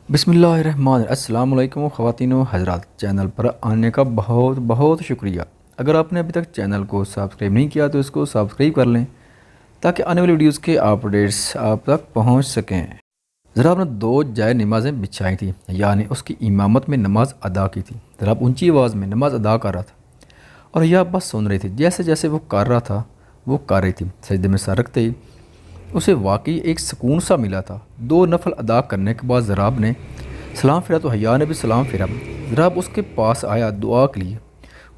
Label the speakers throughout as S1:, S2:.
S1: बिस्मिल्लाहिर्रहमानिर्रहीम। अस्सलाम वालेकुम ख़वातीन व हज़रात, चैनल पर आने का बहुत बहुत शुक्रिया। अगर आपने अभी तक चैनल को सब्सक्राइब नहीं किया तो इसको सब्सक्राइब कर लें ताकि आने वाली वीडियोस के अपडेट्स आप तक पहुंच सकें। ज़रा आपने दो जाए नमाज़ें बिछाई थी, यानी उसकी इमामत में नमाज़ अदा की थी। ज़रा आप ऊँची आवाज़ में नमाज़ अदा कर रहा था और यह बस सुन रही थी। जैसे जैसे वो कर रहा था वो कर रही थी। सजदे में सर रखते ही उसे वाकई एक सुकून सा मिला था। दो नफल अदा करने के बाद ज़राब ने सलाम फिरा तो हया ने भी सलाम फिरा। ज़राब उसके पास आया दुआ के लिए,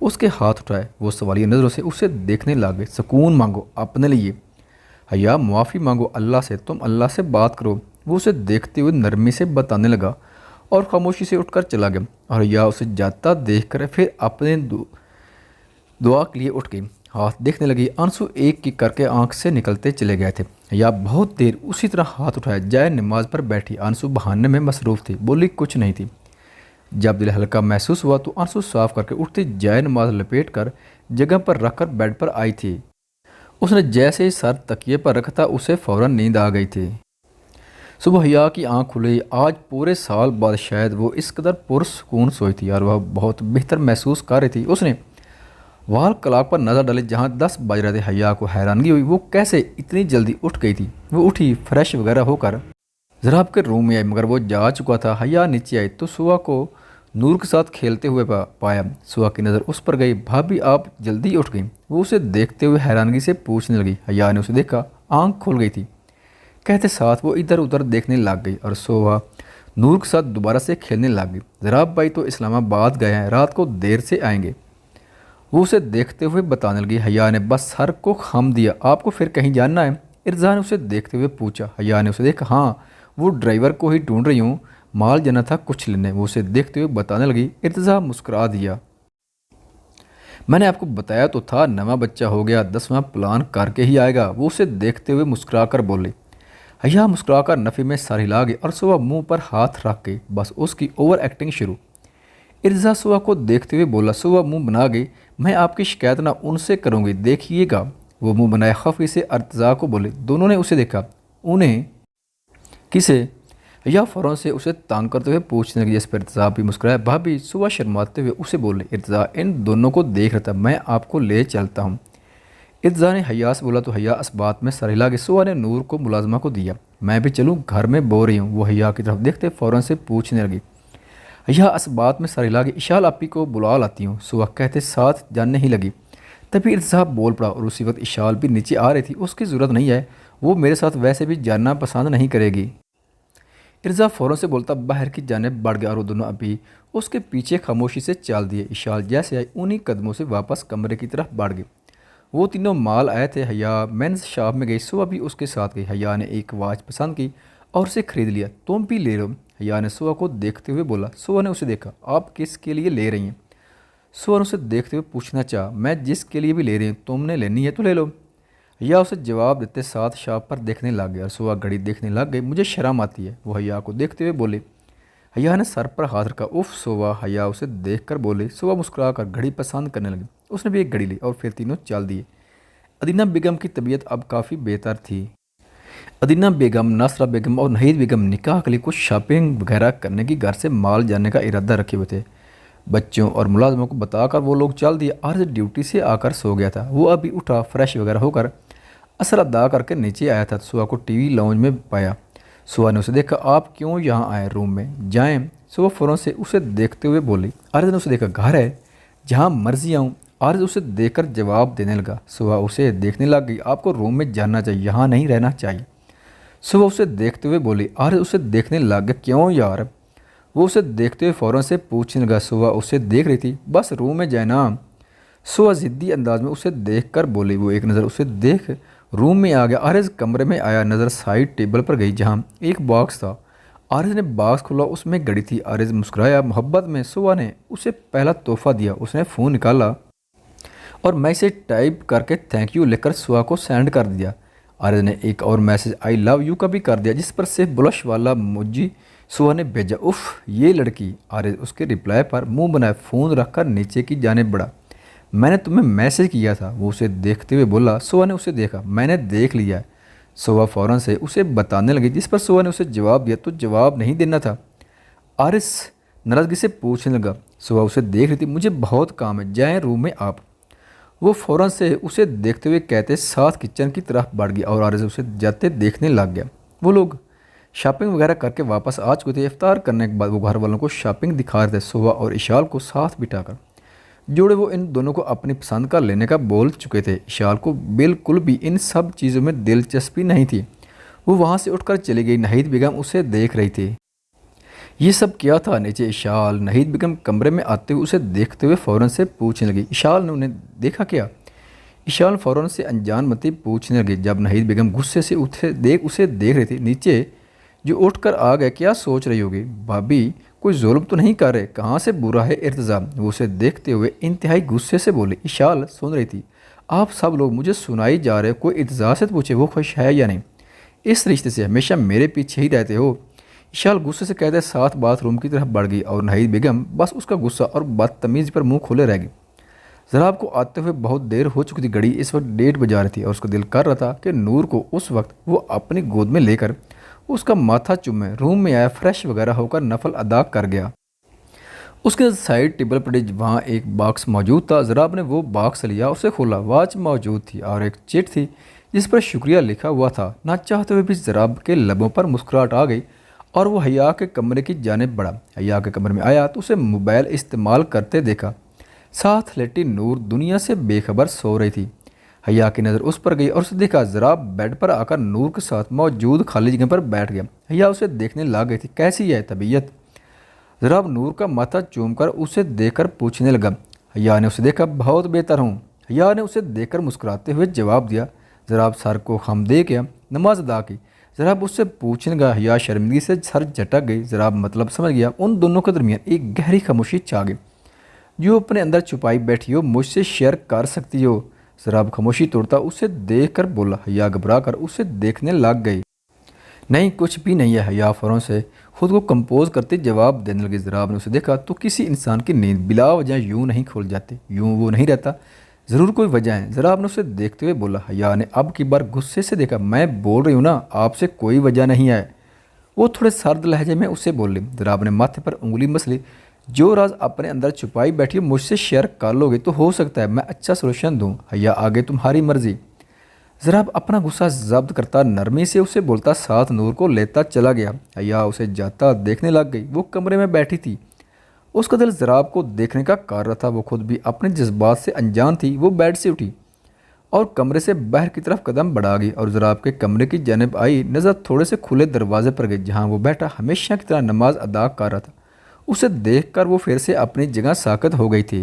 S1: उसके हाथ उठाए। वो सवालिया नज़रों से उसे देखने लगे। सुकून मांगो अपने लिए, हया मुआफ़ी मांगो अल्लाह से, तुम अल्लाह से बात करो। वो उसे देखते हुए नरमी से बताने लगा और खामोशी से उठकर चला गया। और हया उसे जाता देख कर फिर अपने दुआ के लिए उठ गई। हाथ देखने लगी। आंसू एक एक करके आंख से निकलते चले गए थे। या बहुत देर उसी तरह हाथ उठाया जाए नमाज पर बैठी। आंसू बहाने में मसरूफ़ थी, बोली कुछ नहीं थी। जब दिल हल्का महसूस हुआ तो आंसू साफ करके उठती जाए नमाज लपेट कर जगह पर रखकर बेड पर आई थी। उसने जैसे ही सर तकिए पर रखा था उसे फ़ौरन नींद आ गई थी। सुबह हया की आंख खुली। आज पूरे साल बाद शायद वो इस कदर पुरसकून सोई थी और वह बहुत बेहतर महसूस कर रही थी। उसने वाल क्लॉक पर नज़र डाली जहाँ 10 बज रहे थे। हया को हैरानगी हुई, वो कैसे इतनी जल्दी उठ गई थी। वो उठी, फ्रेश वगैरह होकर ज़राब के रूम में आई, मगर वो जा चुका था। हया नीचे आई तो सुआ को नूर के साथ खेलते हुए पाया। सुआ की नज़र उस पर गई। भाभी आप जल्दी उठ गई। वो उसे देखते हुए हैरानगी से पूछने लगी। हया ने उसे देखा, आँख खुल गई थी। कहते साथ वो इधर उधर देखने लग गई और सुआ नूर के साथ दोबारा से खेलने लग गई। ज़राब भाई तो इस्लामाबाद गए हैं, रात को देर से आएंगे। वो उसे देखते हुए बताने लगी। हया ने बस सर को खम दिया। आपको फिर कहीं जाना है? इर्जा ने उसे देखते हुए पूछा। हया ने उसे देखा, हाँ वो ड्राइवर को ही ढूंढ रही हूँ, माल जाना था कुछ लेने। वो उसे देखते हुए बताने लगी। इर्जा मुस्कुरा दिया। मैंने आपको बताया तो था, नवा बच्चा हो गया, 10वां प्लान करके ही आएगा। वो उसे देखते हुए मुस्कुरा कर बोली। हया मुस्कुरा कर नफ़ी में सर हिला गई और सुबह मुंह पर हाथ रख गई। बस उसकी ओवर एक्टिंग शुरू। इर्जा सुबह को देखते हुए बोला। सुबह मुंह बना गई। मैं आपकी शिकायत ना उनसे करूँगी, देखिएगा। वो मुंह बनाए खफी से अर्तज़ा को बोले। दोनों ने उसे देखा। उन्हें किसे? या फ़ौरन से उसे तंग करते हुए पूछने लगी, जिस पर इर्तज़ा भी मुस्कुराया। भाभी सुबह शर्माते हुए उसे बोले। इर्तज़ा इन दोनों को देख रहा था, मैं आपको ले चलता हूँ। इर्तज़ा ने हया से बोला तो हया इस बात में सर हिला के सुबह ने नूर को मुलाजमा को दिया। मैं भी चलूँ, घर में बो रही हूँ। वो हया की तरफ देखते फ़ौरन से पूछने लगी। यह इस बात में सर हिला के इशाल आपी को बुला लाती हूँ। सुबह कहते साथ जानने ही लगी। तभी इर्जा बोल पड़ा और उसी वक्त इशाल भी नीचे आ रही थी। उसकी ज़रूरत नहीं है, वो मेरे साथ वैसे भी जानना पसंद नहीं करेगी। इर्जा फ़ौरन से बोलता बाहर की जानिब बढ़ गया और वो दोनों अभी उसके पीछे खामोशी से चल दिए। इशाल जैसे आई उन्हीं कदमों से वापस कमरे की तरफ बढ़ गई। वो तीनों माल आए थे। हया मेंस शॉप में गई, सुबह भी उसके साथ गई। हया ने एक वाच पसंद की और उसे ख़रीद लिया। तुम भी ले लो, हया ने सुबह को देखते हुए बोला। सुबह ने उसे देखा। आप किसके लिए ले रही हैं? सुबह ने उसे देखते हुए पूछना चाहा। मैं जिसके लिए भी ले रही हूँ, तुमने लेनी है तो ले लो। हया उसे जवाब देते साथ शॉप पर देखने लग गया और सुबह घड़ी देखने लग गई। मुझे शर्म आती है, वो हया को देखते हुए बोले। हया ने सर पर हाथ रखा। उफ सुबह, हया उसे देख कर बोले। सुबह मुस्कुरा कर घड़ी पसंद करने लगी। उसने भी एक घड़ी ली और फिर तीनों चल दिए। अदीना बेगम की तबीयत अब काफ़ी बेहतर थी। अदीना बेगम, नासरा बेगम और नहीद बेगम निकाह के लिए कुछ शॉपिंग वगैरह करने की घर से माल जाने का इरादा रखे हुए थे। बच्चों और मुलाजमों को बताकर वो लोग चल दिए। आर्ज ड्यूटी से आकर सो गया था। वो अभी उठा, फ्रेश वगैरह होकर असर अदा करके नीचे आया था। सुबह को टीवी लाउंज में पाया। सुबह ने उसे देखा। आप क्यों यहाँ आए? रूम में जाएं। सुबह फ़ौरन से उसे देखते हुए बोली। आर्ज ने उसे देखा। घर है, जहाँ मर्जी आऊँ। आर्ज उसे देखकर जवाब देने लगा। सुबह उसे देखने लग गई। आपको रूम में जाना चाहिए, यहाँ नहीं रहना चाहिए। सुबह उसे देखते हुए बोली। आर्ज उसे देखने लग गया। क्यों यार? वो उसे देखते हुए फ़ौरन से पूछने लगा। सुबह उसे देख रही थी। बस रूम में जाए ना। सुबह ज़िद्दी अंदाज में उसे देख कर बोली। वो एक नज़र उसे देख रूम में आ गया। आर्ज कमरे में आया। नज़र साइड टेबल पर गई जहाँ एक बॉक्स था। आर्ज ने बॉक्स खोला, उसमें घड़ी थी। आर्ज मुस्कुराया मोहब्बत में। सुबह ने उसे पहला तोहफा दिया। उसने फ़ोन निकाला और मैं इसे टाइप करके थैंक यू लिखकर सुबह को सेंड कर दिया। आर्य ने एक और मैसेज आई लव यू का भी कर दिया, जिस पर सिर्फ ब्लश वाला मुझी सुबह ने भेजा। उफ ये लड़की। आर्य उसके रिप्लाई पर मुंह बनाए फ़ोन रखकर नीचे की जाने बढ़ा। मैंने तुम्हें मैसेज किया था। वो उसे देखते हुए बोला। सुबह ने उसे देखा। मैंने देख लिया है। सुबह फ़ौरन से उसे बताने लगी, जिस पर सुबह ने उसे जवाब दिया। तो जवाब नहीं देना था। आरिस नाराज़गी से पूछने लगा। सुबह उसे देख रही थी। मुझे बहुत काम है, जाएं रूम में आप। वो फ़ौरन से उसे देखते हुए कहते साथ किचन की तरफ बढ़ गया और आरिस उसे जाते देखने लग गया। वो लोग शॉपिंग वगैरह करके वापस आ चुके थे। इफ्तार करने के बाद वो घर वालों को शॉपिंग दिखा रहे थे। सुबह और इशाल को साथ बिठाकर जोड़े वो इन दोनों को अपनी पसंद का लेने का बोल चुके थे। इशाल को बिल्कुल भी इन सब चीज़ों में दिलचस्पी नहीं थी। वो वहाँ से उठकर चली गई। नाहिद बेगम उसे देख रही थी। ये सब क्या था नीचे? इशाल। नाहिद बेगम कमरे में आते हुए उसे देखते हुए फ़ौरन से पूछने लगी। इशाल ने उन्हें देखा क्या? इशाल फ़ौरन से अनजान मती पूछने लगी। जब नाहिद बेगम गुस्से से उसे देख रही थी। नीचे जो उठकर आ गए। क्या सोच रही होगी? भाभी कोई जुल्म तो नहीं कर रहे? कहाँ से बुरा है इर्तिज़ाम? वो उसे देखते हुए इंतहाई गुस्से से बोली। इशाल सुन रही थी। आप सब लोग मुझे सुनाई जा रहे हो। कोई इर्तिज़ा से पूछे वो खुश है या नहीं? इस रिश्ते से हमेशा मेरे पीछे ही रहते हो। इशाल गुस्से से कहते साथ बाथरूम की तरफ बढ़ गई और नाहिद बेगम बस उसका गुस्सा और बदतमीज़ी पर मुंह खोले रह गई। ज़राब को आते हुए बहुत देर हो चुकी थी। घड़ी इस वक्त 1:30 बजा रही थी और उसका दिल कर रहा था कि नूर को उस वक्त वो अपनी गोद में लेकर उसका माथा चूमे। रूम में आया, फ्रेश वगैरह होकर नफल अदा कर गया। उसके साइड टेबल पर वहाँ एक बॉक्स मौजूद था। ज़राब ने वो बॉक्स लिया, उसे खोला। वॉच मौजूद थी और एक चिट थी जिस पर शुक्रिया लिखा हुआ था। ना चाहते हुए भी ज़राब के लबों पर मुस्कुराहट आ गई और वो हया के कमरे की जानिब बढ़ा। हया के कमरे में आया तो उसे मोबाइल इस्तेमाल करते देखा। साथ लेटी नूर दुनिया से बेखबर सो रही थी। हया की नज़र उस पर गई और उसे देखा। ज़राब बेड पर आकर नूर के साथ मौजूद खाली जगह पर बैठ गया। हया उसे देखने लग गई थी। कैसी है तबीयत? ज़राब नूर का माथा चूमकर उसे देखकर पूछने लगा। हया ने उसे देखा। बहुत बेहतर हूँ। हया ने उसे देखकर मुस्कुराते हुए जवाब दिया। ज़राब सर को खम दे गया। नमाज अदा की। ज़राब उससे पूछने लगा। हया शर्मिंदगी से सर झटक गई। ज़राब मतलब समझ गया। उन दोनों के दरमियान एक गहरी खामोशी छा गई। जो अपने अंदर छुपाई बैठी हो मुझसे शेयर कर सकती हो। ज़राब खामोशी तोड़ता उसे देखकर बोला। हया घबरा कर उसे देखने लग गई। नहीं कुछ भी नहीं है। हया फ़ौरन से खुद को कंपोज करते जवाब देने लगी। ज़राब ने उसे देखा तो किसी इंसान की नींद बिला वजह यूँ नहीं खुल जाती। यूँ वो नहीं रहता, ज़रूर कोई वजह है। ज़राब ने उसे देखते हुए बोला। हया ने अब की बार गुस्से से देखा। मैं बोल रही हूँ ना, आपसे कोई वजह नहीं है। वो थोड़े सर्द लहजे में उसे बोली। ज़राब ने माथे पर उंगली मसली। जो राज अपने अंदर छुपाई बैठी हो मुझसे शेयर कर लोगे तो हो सकता है मैं अच्छा सलूशन दूँ। हया आगे तुम्हारी मर्ज़ी। ज़राब अपना गुस्सा जब्त करता नरमी से उसे बोलता साथ नूर को लेता चला गया। हया उसे जाता देखने लग गई। वो कमरे में बैठी थी। उसका दिल ज़राब को देखने का कर रहा था। वो खुद भी अपने जज्बात से अनजान थी। वो बेड से उठी और कमरे से बाहर की तरफ कदम बढ़ा गई और ज़राब के कमरे की जानिब आई। नज़र थोड़े से खुले दरवाजे पर गई जहाँ वो बैठा हमेशा की तरह नमाज अदा कर रहा था। उसे देखकर वो फिर से अपनी जगह साकत हो गई थी।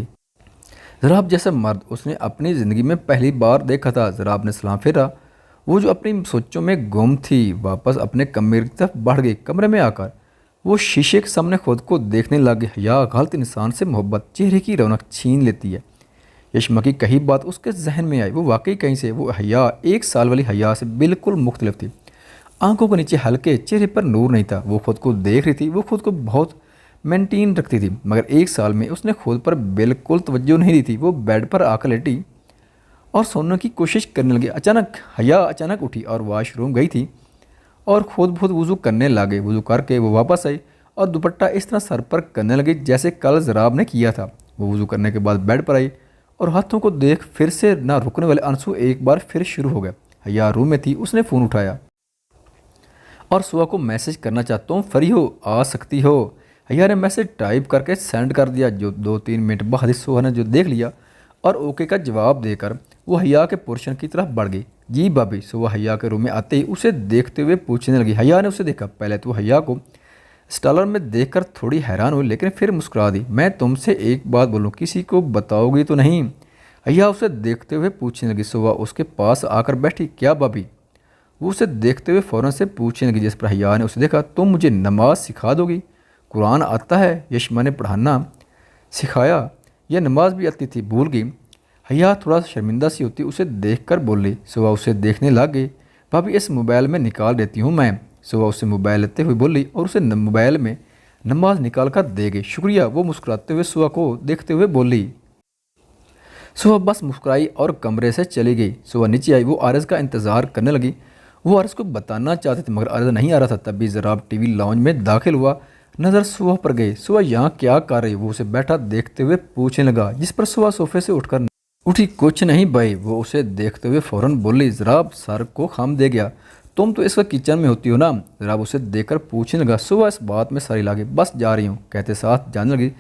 S1: ज़राब जैसा मर्द उसने अपनी ज़िंदगी में पहली बार देखा था। ज़राब ने सलाम फेरा। वो जो अपनी सोचों में गुम थी वापस अपने कमरे की तरफ बढ़ गई। कमरे में आकर वो शीशे के सामने खुद को देखने लगी। हया गलत इंसान से मोहब्बत चेहरे की रौनक छीन लेती है। यशमा की कही बात उसके जहन में आई। वो वाकई कहीं से वो हया 1 साल वाली हया से बिल्कुल मुख्तलिफ थी। आंखों के नीचे हल्के, चेहरे पर नूर नहीं था। वो खुद को देख रही थी। वो खुद को बहुत मेंटेन रखती थी मगर 1 साल में उसने खुद पर बिल्कुल तवज्जो नहीं दी थी। वो बेड पर आकर लेटी और सोने की कोशिश करने लगी। हया अचानक उठी और वॉशरूम गई थी और खुद वज़ू करने लगे। वज़ू करके वो वापस आई और दुपट्टा इस तरह सर पर करने लगी जैसे कल ज़राब ने किया था। वो वज़ू करने के बाद बेड पर आई और हाथों को देख फिर से ना रुकने वाले आंसू एक बार फिर शुरू हो गए। हया रूम में थी। उसने फ़ोन उठाया और सुहा को मैसेज करना चाहता हूँ, फ्री हो, आ सकती हो। हया ने मैसेज टाइप करके सेंड कर दिया। जो 2-3 मिनट बाद सुहा ने जो देख लिया और ओके का जवाब देकर वो हया के पोर्शन की तरफ बढ़ गई। जी भाभी। सुहा हया के रूम में आते ही उसे देखते हुए पूछने लगी। हया ने उसे देखा। पहले तो हया को स्टॉलर में देखकर थोड़ी हैरान हुई लेकिन फिर मुस्कुरा दी। मैं तुमसे एक बात बोलूँ, किसी को बताओगी तो नहीं? हया उसे देखते हुए पूछने लगी। सुहा उसके पास आकर बैठी। क्या भाभी? वो उसे देखते हुए फ़ौरन से पूछने लगी जिस पर हया ने उसे देखा। तुम मुझे नमाज सिखा दोगी? कुरान आता है, यशमा ने पढ़ाना सिखाया, यह नमाज भी आती थी, भूल गई? हया थोड़ा शर्मिंदा सी होती उसे देखकर बोली। सुबह उसे देखने लग गई। भाभी इस मोबाइल में निकाल देती हूँ मैं। सुबह उसे मोबाइल लेते हुए बोली और उसे मोबाइल में नमाज निकाल कर दे गई। शुक्रिया। वो मुस्कुराते हुए सुबह को देखते हुए बोली। सुबह बस मुस्कुराई और कमरे से चली गई। सुबह नीचे आई। वो आरज़ का इंतज़ार करने लगी। वो आरज़ को बताना चाहती थी मगर आरज़ नहीं आ रहा था। तभी ज़राब टीवी लाउंज में दाखिल हुआ। नज़र सुबह पर गई। सुबह यहाँ क्या कर रही? वो उसे बैठा देखते हुए पूछने लगा, जिस पर सुबह सोफे से उठकर उठी। कुछ नहीं भाई, वो उसे देखते हुए फौरन बोली। जराब सर को खाम दे गया, तुम तो इस वक्त किचन में होती हो ना? जराब उसे देखकर पूछने लगा। सुबह इस बात में सारी लागे, बस जा रही हूँ कहते साथ जाने लगी।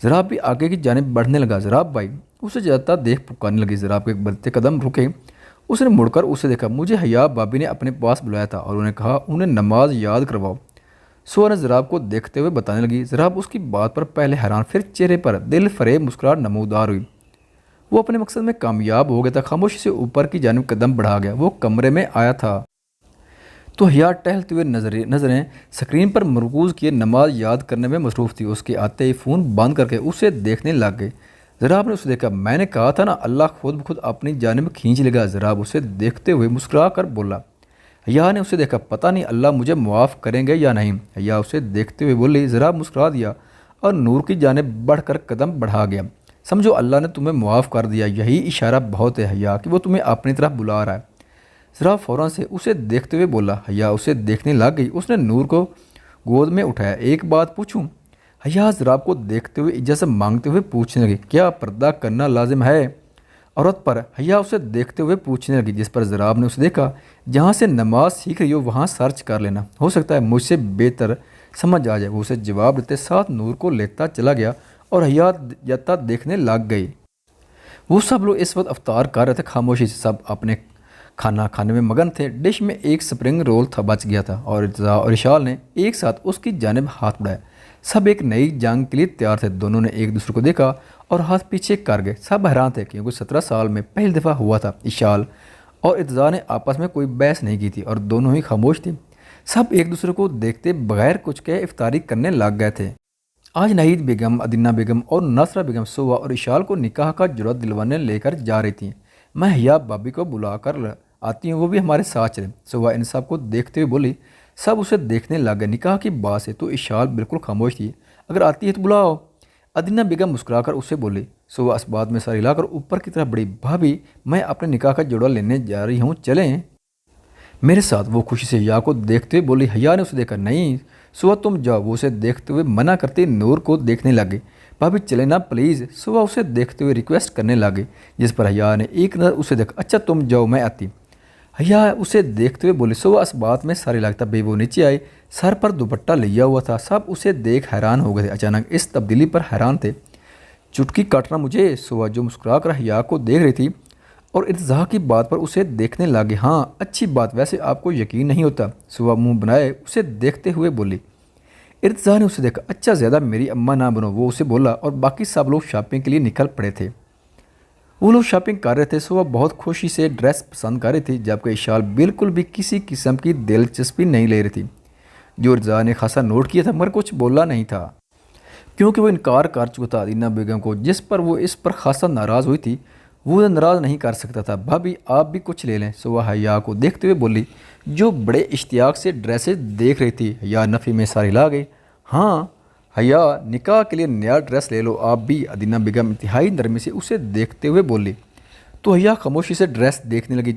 S1: जराब भी आगे की जानिब बढ़ने लगा। जराब भाई उसे जाता देख पुकारने लगी। जराब के बढ़ते कदम रुके। उसने मुड़कर उसे देखा। मुझे हया भाभी ने अपने पास बुलाया था और उन्हें कहा उन्हें नमाज याद करवाओ। सुबह ने जराब को देखते हुए बताने लगी। जराब उसकी बात पर पहले हैरान, फिर चेहरे पर दिल फरेब मुस्कुराहट नमूदार हुई। वो अपने मकसद में कामयाब हो गया था। खामोशी से ऊपर की जानिब कदम बढ़ा गया। वो कमरे में आया था तो हया टहलते हुए नजरें स्क्रीन पर मरकूज किए नमाज याद करने में मसरूफ़ थी। उसके आते ही फ़ोन बंद करके उसे देखने लग गए। जराब ने उसे देखा। मैंने कहा था ना, अल्लाह खुद ब खुद अपनी जानिब खींच लेगा। जराब उसे देखते हुए मुस्कुरा कर बोला। हया ने उसे देखा। पता नहीं अल्लाह मुझे मुआफ़ करेंगे या नहीं। हया उसे देखते हुए बोली। जराब मुस्कुरा दिया और नूर की जानिब बढ़कर कदम बढ़ा गया। समझो अल्लाह ने तुम्हें मुआफ़ कर दिया, यही इशारा बहुत है हया कि वो तुम्हें अपनी तरफ बुला रहा है। जराब फ़ौरन से उसे देखते हुए बोला। हया उसे देखने लग गई। उसने नूर को गोद में उठाया। एक बात पूछूं? हया जराब को देखते हुए इजाज़त मांगते हुए पूछने लगी। क्या पर्दा करना लाजिम है औरत पर? हया उसे देखते हुए पूछने लगी, जिस पर जराब ने उसे देखा। जहाँ से नमाज सीख रही हो वहाँ सर्च कर लेना, हो सकता है मुझसे बेहतर समझ आ जाए। वो उसे जवाब देते साथ नूर को लेता चला गया और हया जाता देखने लग गई। वो सब लोग इस वक्त अफ्तार कर रहे थे। खामोशी से सब अपने खाना खाने में मगन थे। डिश में एक स्प्रिंग रोल था, बच गया था और इर्तिज़ा और इशाल ने एक साथ उसकी जानिब हाथ बढ़ाया। सब एक नई जंग के लिए तैयार थे। दोनों ने एक दूसरे को देखा और हाथ पीछे कर गए। सब हैरान थे क्योंकि 17 साल में पहली दफ़ा हुआ था। इशाल और इर्तिज़ा ने आपस में कोई बहस नहीं की थी और दोनों ही खामोश थे। सब एक दूसरे को देखते बगैर कुछ कहे इफ्तारी करने लग गए थे। आज नाहिद बेगम, अदीना बेगम और नासरा बेगम सुबह और इशाल को निकाह का जुर्रत दिलवाने लेकर जा रही थी। मैं हया भाभी को बुला कर आती हूँ, वो भी हमारे साथ चले। सुबह इन सब को देखते हुए बोली। सब उसे देखने लग गए। निकाह की बात से तो इशाल बिल्कुल खामोश थी। अगर आती है तो बुलाओ। अदीना बेगम मुस्कुराकर उससे बोली। सुबह इस बात में सर हिलाकर ऊपर की तरफ बढ़ी। भाभी मैं अपने निकाह का जोड़ा लेने जा रही हूँ, चलें मेरे साथ? वो खुशी से हया को देखते हुए बोली। हया ने उसे देखा। नहीं सुबह तुम जाओ। वो उसे देखते हुए मना करते नूर को देखने लग गई। भाभी चले ना प्लीज़। सुबह उसे देखते हुए रिक्वेस्ट करने लगे, जिस पर हया ने एक नज़र उसे देखा। अच्छा तुम जाओ, मैं आती। हया उसे देखते हुए बोली। सुबह इस बात में सारी लगता बे वो नीचे आए। सर पर दुपट्टा लिया हुआ था। सब उसे देख हैरान हो गए थे। अचानक इस तब्दीली पर हैरान थे। चुटकी काटना मुझे? सुबह जो मुस्कुरा कर हया को देख रही थी और इर्तिज़ा की बात पर उसे देखने लगे। हाँ अच्छी बात, वैसे आपको यकीन नहीं होता। सुबह मुंह बनाए उसे देखते हुए बोली। इर्तिज़ा ने उसे देखा। अच्छा ज़्यादा मेरी अम्मा ना बनो, वो उसे बोला। और बाकी सब लोग शॉपिंग के लिए निकल पड़े थे। वो लोग शॉपिंग कर रहे थे। सुबह बहुत खुशी से ड्रेस पसंद कर रही थी, जबकि इशाल बिल्कुल भी किसी किस्म की दिलचस्पी नहीं ले रही थी, जो इर्तिज़ा ने खासा नोट किया था, मगर कुछ बोला नहीं था क्योंकि वो इनकार कर चुका था अदीना बेगम को, जिस पर वो इस पर खासा नाराज़ हुई थी। वो नाराज़ नहीं कर सकता था। भाभी आप भी कुछ ले लें। सुबह हया को देखते हुए बोली, जो बड़े इश्तियाक से ड्रेसेस देख रही थी। हया नफ़ी में सारी ला गई। हाँ हया निकाह के लिए नया ड्रेस ले लो आप भी। अदीना बेगम इंतहाई नरमी से उसे देखते हुए बोली। तो हया खामोशी से ड्रेस देखने लगी।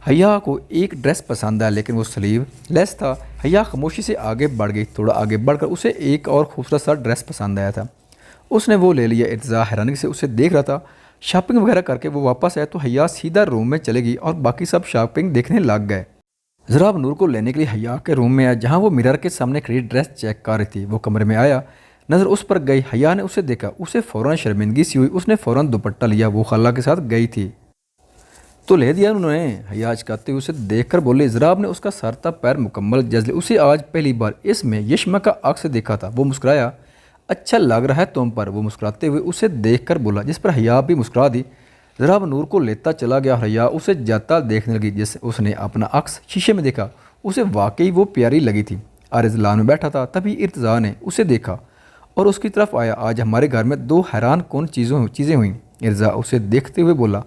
S1: हया को एक ड्रेस पसंद आया, लेकिन वो स्लीव लेस था। हया खामोशी से आगे बढ़ गई। थोड़ा आगे बढ़कर उसे एक और खूबसूरत सा ड्रेस पसंद आया था। उसने वो ले लिया। इर्तिज़ा हैरानी से उसे देख रहा था। शॉपिंग वगैरह करके वो वापस आया तो हया सीधा रूम में चले गई और बाकी सब शॉपिंग देखने लग गए। जराब नूर को लेने के लिए हया के रूम में आया, जहाँ वो मिरर के सामने खड़ी ड्रेस चेक कर रही थी। वो कमरे में आया, नज़र उस पर गई। हया ने उसे देखा। उसे फ़ौरन शर्मिंदगी सी हुई। उसने फ़ौरन दुपट्टा लिया। वो खाला के साथ गई थी तो ले दिया उन्होंने। हया आजकते हुए उसे देखकर बोले। जराब ने उसका सर तक पैर मुकम्मल जज लिया। उसे आज पहली बार इसमें यशमा का अक्स देखा था। वो मुस्कुराया। अच्छा लग रहा है तुम पर। वो मुस्कुराते हुए उसे देखकर बोला, जिस पर हया भी मुस्कुरा दी। जराब नूर को लेता चला गया। हया उसे जाता देखने लगी। जैसे उसने अपना अक्स शीशे में देखा, उसे वाकई वो प्यारी लगी थी। आरिज़ लान में बैठा था, तभी इर्तिज़ा ने उसे देखा और उसकी तरफ आया। आज हमारे घर में दो हैरान कौन चीज़ें हुई। इर्तिज़ा उसे देखते हुए बोला।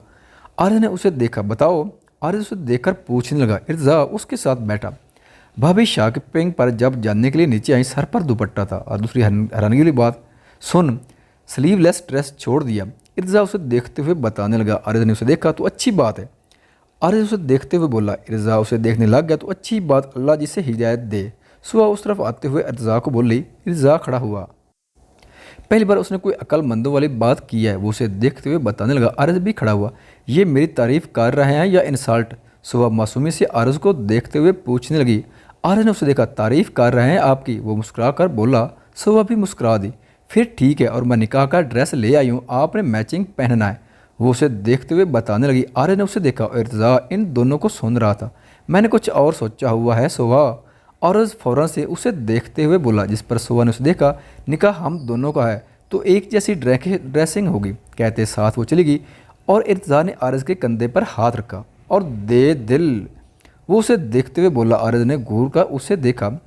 S1: आरिज़ ने उसे देखा। बताओ? आरिज़ उसे देखकर पूछने लगा। इर्तिज़ा उसके साथ बैठा। भाभी शॉपिंग पर जब जानने के लिए नीचे आई, सर पर दुपट्टा था। और दूसरी हैरानी वाली बात सुन, स्लीवलेस ड्रेस छोड़ दिया। इर्तिज़ा उसे देखते हुए बताने लगा। आरिज़ ने उसे देखा तो अच्छी बात है। आरिज़ उसे देखते हुए बोला। इर्तिज़ा उसे देखने लग गया तो अच्छी बात, अल्लाह जिसे हिदायत दे। सुबह उस तरफ आते हुए इर्तिज़ा को बोली। इर्तिज़ा खड़ा हुआ। पहली बार उसने कोई अक्लमंदों वाली बात की है। वो उसे देखते हुए बताने लगा। आरज़ भी खड़ा हुआ। ये मेरी तारीफ़ कर रहे हैं या इंसल्ट? सुबह मासूमी से आरज़ को देखते हुए पूछने लगी। आरज़ ने उसे देखा। तारीफ़ कर रहे हैं आपकी, वो मुस्कुरा कर बोला। सुबह भी मुस्कुरा दी। फिर ठीक है, और मैं निकाह का ड्रेस ले आई हूँ, आपने मैचिंग पहनना है, वो उसे देखते हुए बताने लगी। आर्य ने उसे देखा और इर्तिज़ा इन दोनों को सुन रहा था। मैंने कुछ और सोचा हुआ है सुबह। औरज फ़ौरन से उसे देखते हुए बोला, जिस पर सुबह ने उसे देखा। निकाह हम दोनों का है तो एक जैसी ड्रेसिंग होगी। कहते साथ वो चली गई और इर्तिज़ा ने आरज़ के कंधे पर हाथ रखा और दे दिल, वो उसे देखते हुए बोला। आरज़ ने घूर कर उसे देखा।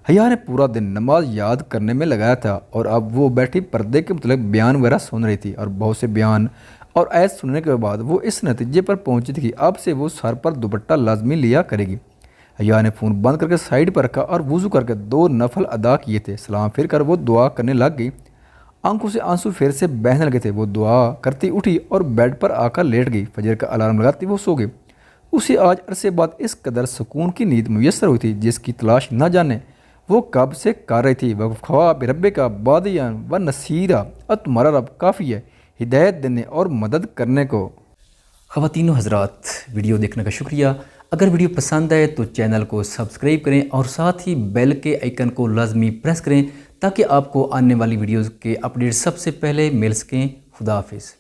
S1: हया ने पूरा दिन नमाज याद करने में लगाया था और अब वो बैठी पर्दे के मतलब बयान वगैरह सुन रही थी और बहुत से बयान और ऐस सुनने के बाद वो इस नतीजे पर पहुंची थी कि अब से वो सर पर दुपट्टा लाजमी लिया करेगी। हया ने फ़ोन बंद करके साइड पर रखा और वज़ू करके 2 नफल अदा किए थे। सलाम फिर कर वो दुआ करने लग गई। आंखों से आंसू फिर से बहने लगे थे। वो दुआ करती उठी और बेड पर आकर लेट गई। फजर का अलार्म लगाती वो सो गई। उसे आज अरसे बाद इस कदर सुकून की नींद मुयसर हुई थी जिसकी तलाश न जाने वो कब से कर रही थी। वफ़ा रब का बादियान व नसीरा, और तुम्हारा रब काफ़ी है हिदायत देने और मदद करने को। ख़वातीन हज़रात, वीडियो देखने का शुक्रिया। अगर वीडियो पसंद आए तो चैनल को सब्सक्राइब करें और साथ ही बेल के आइकन को लाजमी प्रेस करें ताकि आपको आने वाली वीडियोज़ के अपडेट सबसे पहले मिल सकें। खुदा हाफिज़।